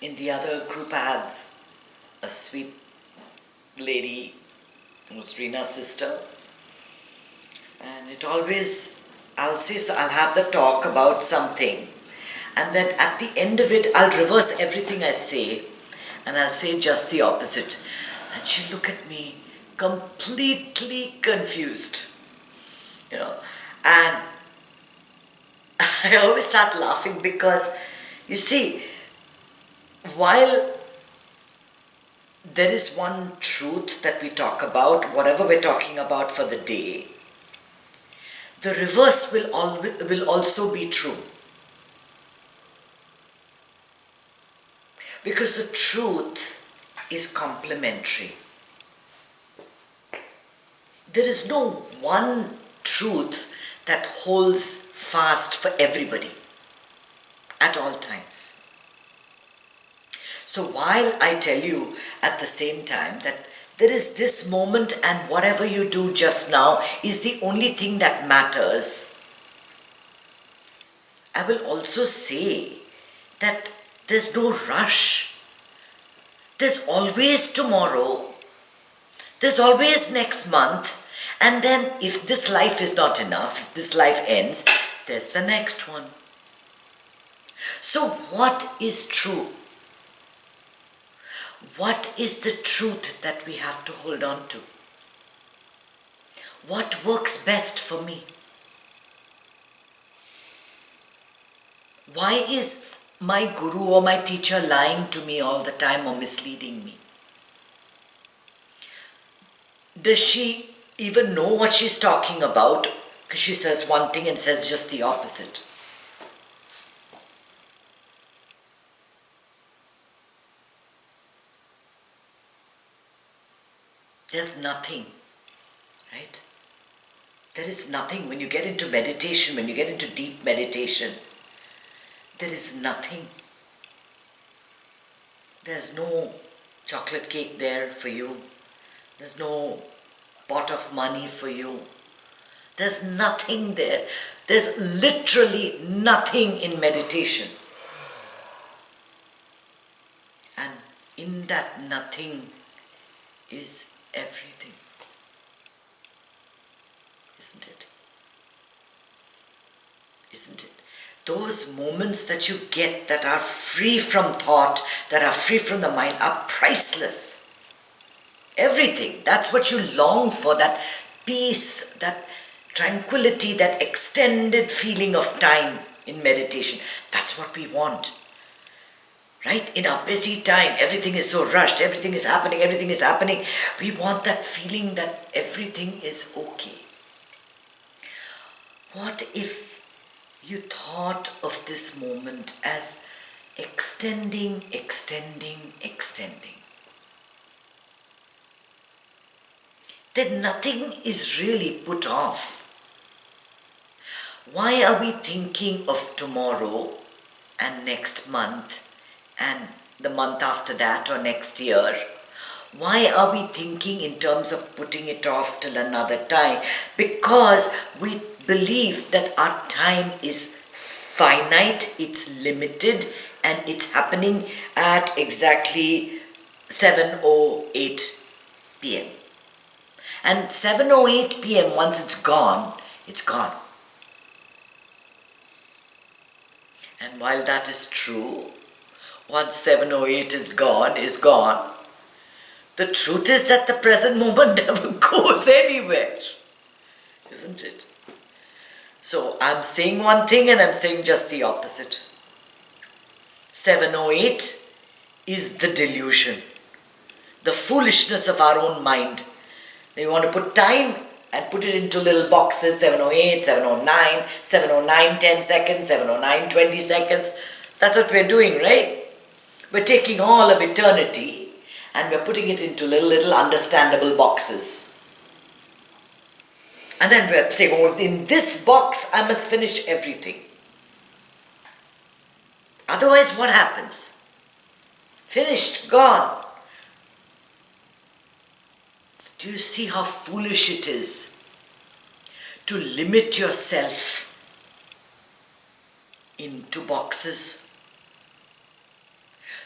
in the other group I have a sweet lady who's Reena's sister, and it always, I'll have the talk about something, and then at the end of it I'll reverse everything I say and I'll say just the opposite, and she'll look at me completely confused, and I always start laughing because, you see, while there is one truth that we talk about, whatever we're talking about for the day, the reverse will also be true. Because the truth is complementary. There is no one truth that holds fast for everybody at all times. So while I tell you at the same time that there is this moment and whatever you do just now is the only thing that matters, I will also say that there's no rush. There's always tomorrow. There's always next month. And then if this life is not enough, if this life ends, there's the next one. So what is true? What is the truth that we have to hold on to? What works best for me? Why is my guru or my teacher lying to me all the time or misleading me? Does she even know what she's talking about? Because she says one thing and says just the opposite. There's nothing, right? There is nothing. When you get into meditation, when you get into deep meditation, there is nothing. There's no chocolate cake there for you. There's no pot of money for you. There's nothing there. There's literally nothing in meditation. And in that nothing is everything. Isn't it? Isn't it? Those moments that you get that are free from thought, that are free from the mind, are priceless. Everything. That's what you long for, that peace, that tranquility, that extended feeling of time in meditation. That's what we want. Right? In our busy time, everything is so rushed, everything is happening. We want that feeling that everything is okay. What if you thought of this moment as extending? Then nothing is really put off. Why are we thinking of tomorrow and next month and the month after that or next year? Why are we thinking in terms of putting it off till another time? Because we believe that our time is finite, it's limited, and it's happening at exactly 7:08 p.m. And 7:08 p.m., once it's gone, it's gone. And while that is true, once 7:08 is gone, the truth is that the present moment never goes anywhere. Isn't it? So I'm saying one thing and I'm saying just the opposite. 7:08 is the delusion, the foolishness of our own mind. We want to put time and put it into little boxes, 7:08, 7:09, 7:09, 10 seconds, 7:09, 20 seconds. That's what we're doing, right? We're taking all of eternity and we're putting it into little understandable boxes. And then we're saying, oh, in this box I must finish everything. Otherwise, what happens? Finished, gone. Do you see how foolish it is to limit yourself into boxes.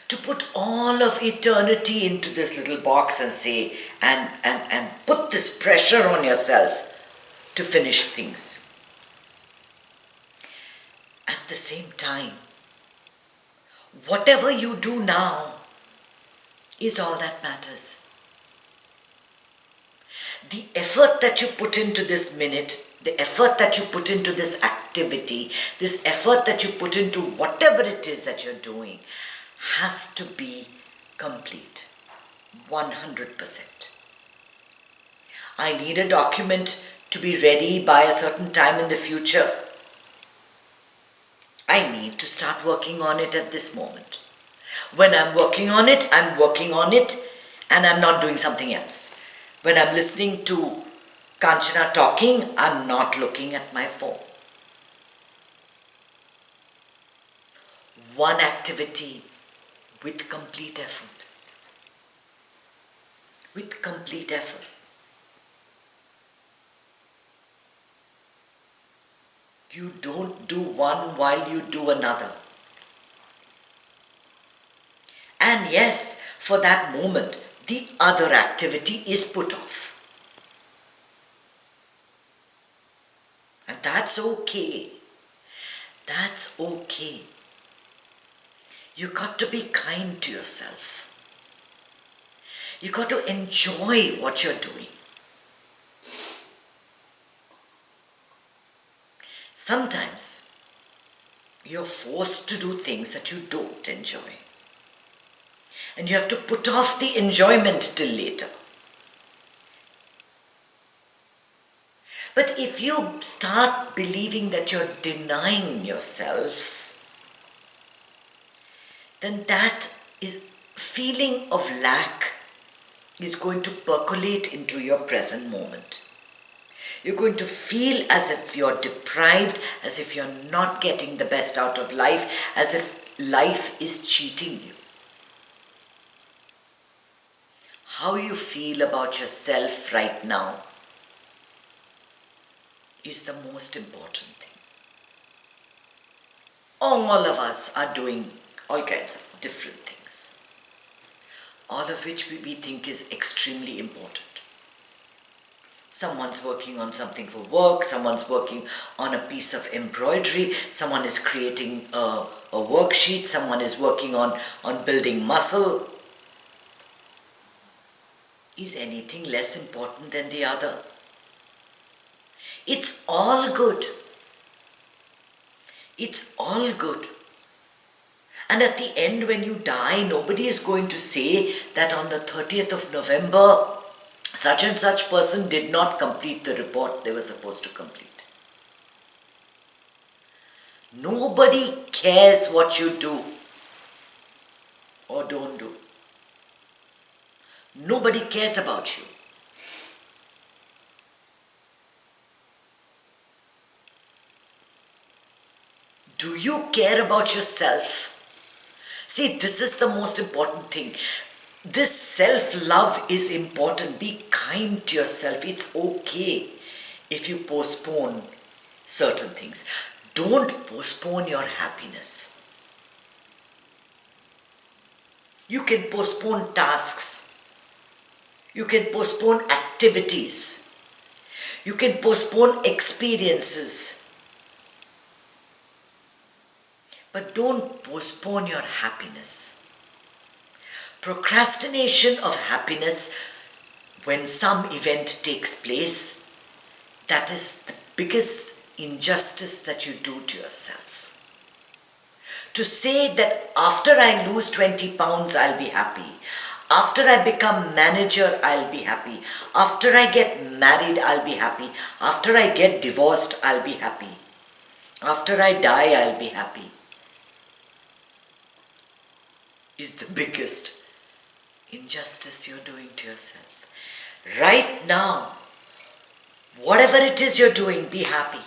To put all of eternity into this little box and say, and put this pressure on yourself to finish things. At the same time, whatever you do now is all that matters. The effort that you put into this minute, the effort that you put into this activity, this effort that you put into whatever it is that you're doing has to be complete, 100%. I need a document to be ready by a certain time in the future. I need to start working on it at this moment. When I'm working on it and I'm not doing something else. When I'm listening to Kanchana talking, I'm not looking at my phone. One activity with complete effort. With complete effort. You don't do one while you do another. And yes, for that moment, the other activity is put off. And that's okay. That's okay. You got to be kind to yourself. You got to enjoy what you're doing. Sometimes you're forced to do things that you don't enjoy. And you have to put off the enjoyment till later. But if you start believing that you're denying yourself, then that feeling of lack is going to percolate into your present moment. You're going to feel as if you're deprived, as if you're not getting the best out of life, as if life is cheating you. How you feel about yourself right now is the most important thing. All of us are doing all kinds of different things, all of which we think is extremely important. Someone's working on something for work, someone's working on a piece of embroidery, someone is creating a worksheet, someone is working on building muscle. Is anything less important than the other? It's all good. It's all good. And at the end, when you die, nobody is going to say that on the 30th of November, such and such person did not complete the report they were supposed to complete. Nobody cares what you do or don't do. Nobody cares about you. Do you care about yourself? See, this is the most important thing. This self-love is important. Be kind to yourself. It's okay if you postpone certain things. Don't postpone your happiness. You can postpone tasks. You can postpone activities. You can postpone experiences. But don't postpone your happiness. Procrastination of happiness, when some event takes place, that is the biggest injustice that you do to yourself. To say that after I lose 20 pounds, I'll be happy. After I become manager, I'll be happy. After I get married, I'll be happy. After I get divorced, I'll be happy. After I die, I'll be happy. Is the biggest injustice you're doing to yourself. Right now, whatever it is you're doing, be happy.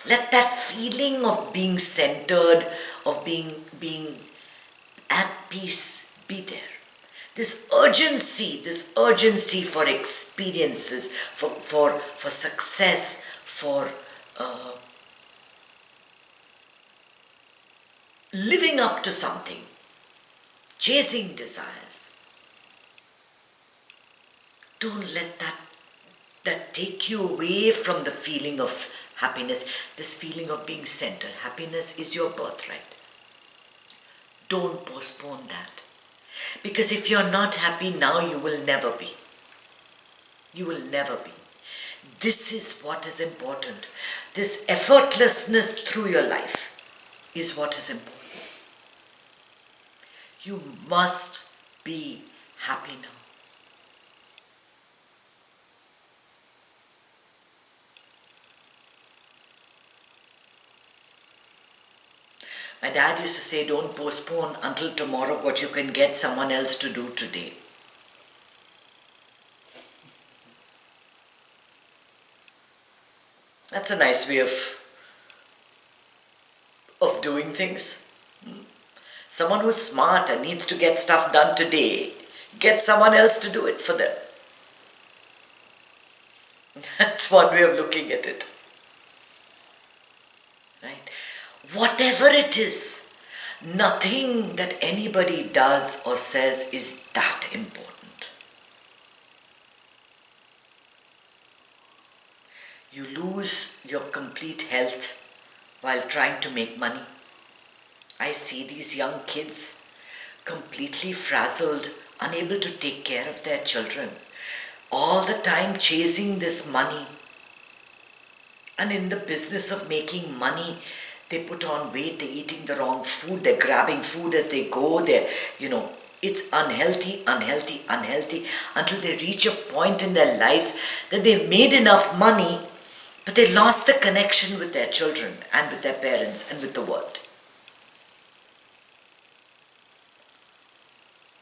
Let that feeling of being centered, of being at peace be there. This urgency for experiences, for success, for living up to something, chasing desires. Don't let that take you away from the feeling of happiness, this feeling of being centered. Happiness is your birthright. Don't postpone that. Because if you're not happy now, you will never be. You will never be. This is what is important. This effortlessness through your life is what is important. You must be happy now. My dad used to say, don't postpone until tomorrow what you can get someone else to do today. That's a nice way of doing things. Someone who's smart and needs to get stuff done today, get someone else to do it for them. That's one way of looking at it. Right? Whatever it is, nothing that anybody does or says is that important. You lose your complete health while trying to make money. I see these young kids completely frazzled, unable to take care of their children, all the time chasing this money. And in the business of making money, they put on weight, they're eating the wrong food, they're grabbing food as they go, it's unhealthy until they reach a point in their lives that they've made enough money, but they lost the connection with their children and with their parents and with the world.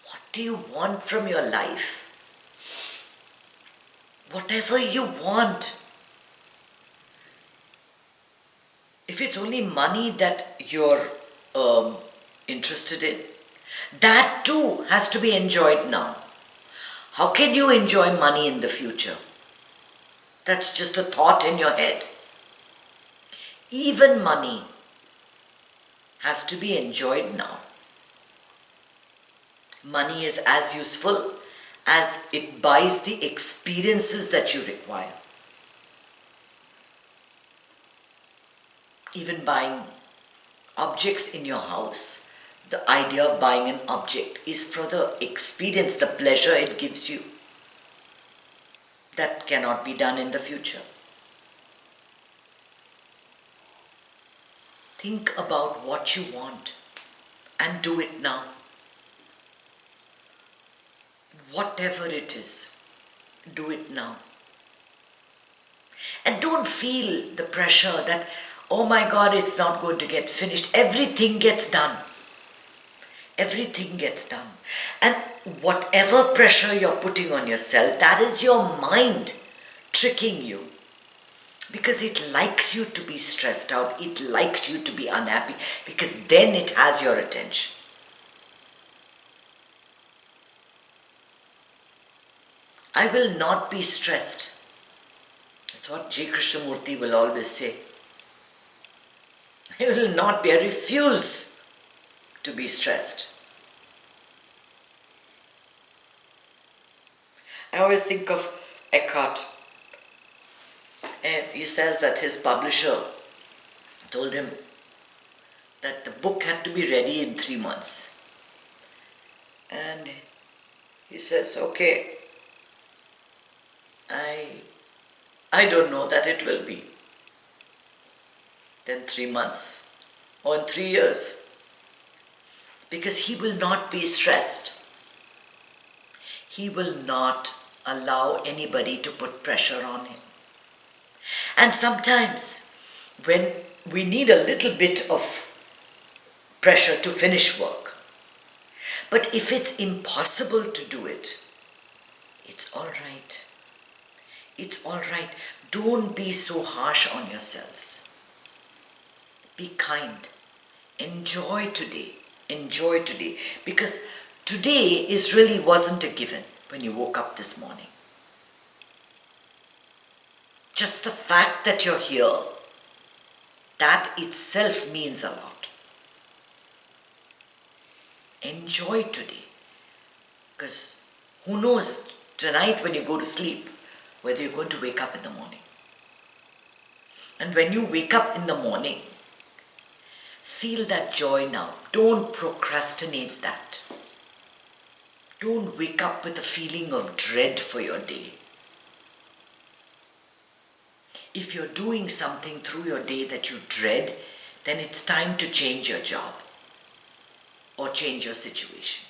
What do you want from your life? Whatever you want. If it's only money that you're interested in, that too has to be enjoyed now. How can you enjoy money in the future? That's just a thought in your head. Even money has to be enjoyed now. Money is as useful as it buys the experiences that you require. Even buying objects in your house, the idea of buying an object is for the experience, the pleasure it gives you. That cannot be done in the future. Think about what you want and do it now. Whatever it is, do it now. And don't feel the pressure that, oh my God, it's not going to get finished. Everything gets done. Everything gets done. And whatever pressure you're putting on yourself, that is your mind tricking you. Because it likes you to be stressed out. It likes you to be unhappy. Because then it has your attention. I will not be stressed. That's what J. Krishnamurti will always say. I will not be. I refuse to be stressed. I always think of Eckhart. And he says that his publisher told him that the book had to be ready in 3 months. And he says, okay, I don't know that it will be. Then 3 months or in 3 years. Because he will not be stressed. He will not allow anybody to put pressure on him. And sometimes when we need a little bit of pressure to finish work, but if it's impossible to do it, it's all right. It's all right. Don't be so harsh on yourselves. Be kind. Enjoy today. Enjoy today. Because today really wasn't a given when you woke up this morning. Just the fact that you're here, that itself means a lot. Enjoy today. Because who knows tonight when you go to sleep whether you're going to wake up in the morning. And when you wake up in the morning, feel that joy now. Don't procrastinate that. Don't wake up with a feeling of dread for your day. If you're doing something through your day that you dread, then it's time to change your job or change your situation.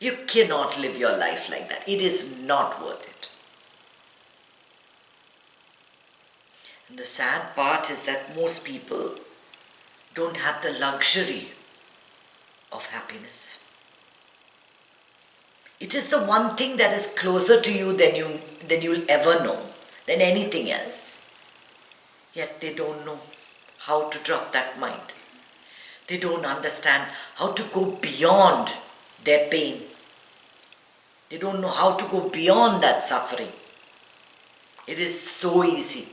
You cannot live your life like that. It is not worth it. And the sad part is that most people don't have the luxury of happiness. It is the one thing that is closer to you than you'll ever know, than anything else. Yet they don't know how to drop that mind. They don't understand how to go beyond their pain. They don't know how to go beyond that suffering. It is so easy.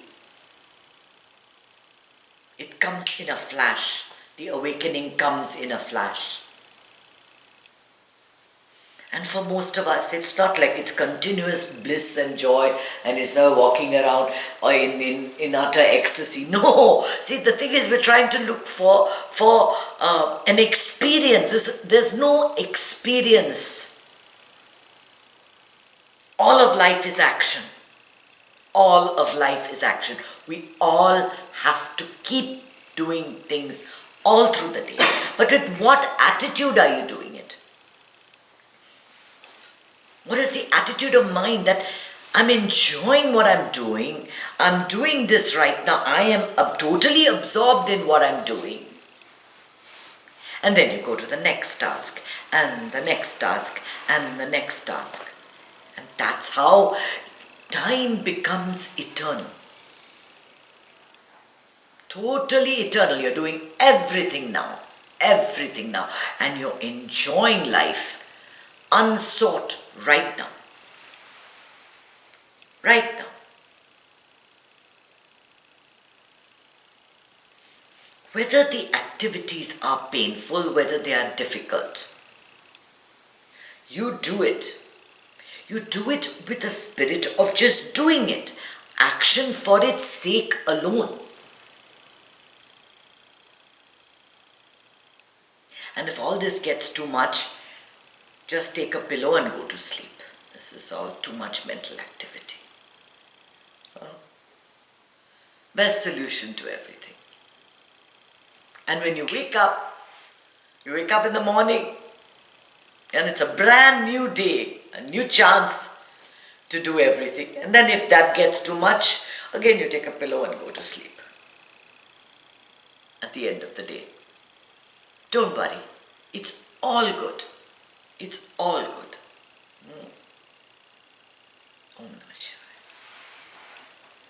It comes in a flash. The awakening comes in a flash. And for most of us, it's not like it's continuous bliss and joy and it's walking around or in utter ecstasy. No! See, the thing is we're trying to look for an experience. There's no experience. All of life is action. All of life is action. We all have to keep doing things all through the day. But with what attitude are you doing it? What is the attitude of mind that I'm enjoying what I'm doing this right now, I am totally absorbed in what I'm doing. And then you go to the next task, and the next task, and the next task. And that's how time becomes eternal. Totally eternal. You're doing everything now. Everything now. And you're enjoying life unsought right now. Right now. Whether the activities are painful, whether they are difficult, you do it. You do it with the spirit of just doing it. Action for its sake alone. And if all this gets too much, just take a pillow and go to sleep. This is all too much mental activity. Best solution to everything. And when you wake up in the morning, and it's a brand new day, a new chance to do everything. And then if that gets too much, again you take a pillow and go to sleep. At the end of the day. Don't worry. It's all good. It's all good. Om Namah.